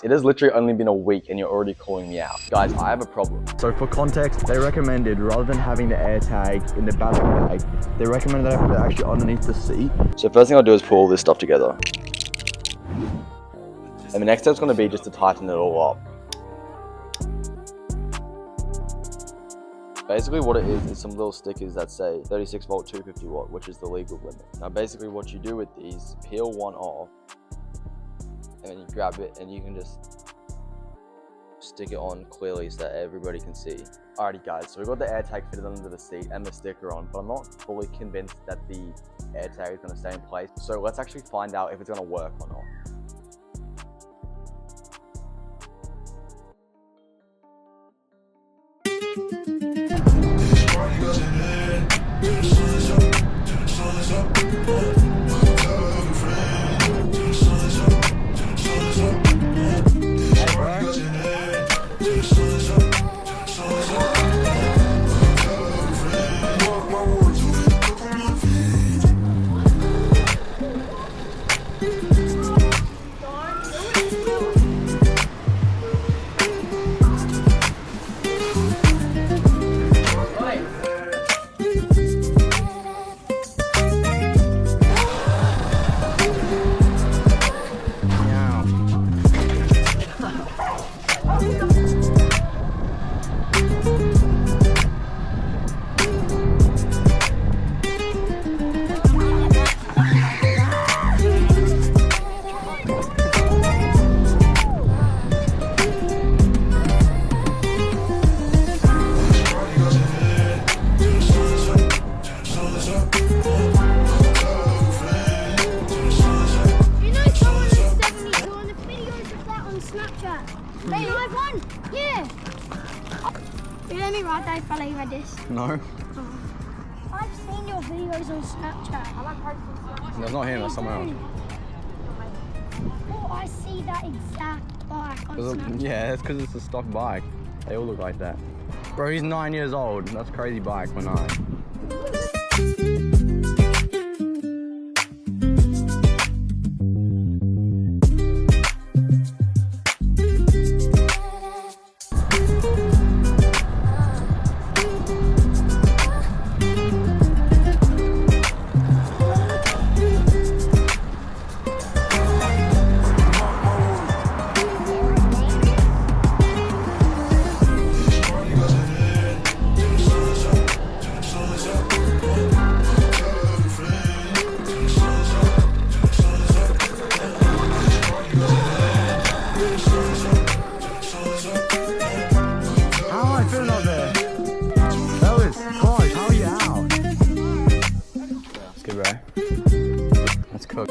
It has literally only been a week and you're already calling me out. Guys, I have a problem. So for context, they recommended rather than having the air tag in the battery bag, they recommended that I put it actually underneath the seat. So first thing I'll do is put all this stuff together. And the next step's gonna be just to tighten it all up. Basically what it is some little stickers that say 36 volt 250 watt, which is the legal limit. Now basically what you do with these, peel one off, and then you grab it and you can just stick it on clearly so that everybody can see. Alrighty guys, so we've got the air tag fitted under the seat and the sticker on, but I'm not fully convinced that the air tag is gonna stay in place. So let's actually find out if it's gonna work or not. Yeah. You let me write that if I read this. No. Oh. I've seen your videos on Snapchat. That's not him, that's someone else. Oh, I see that exact bike on Snapchat. Yeah, that's because it's a stock bike. They all look like that. Bro, he's 9 years old. That's a crazy bike for 9. Let's cook.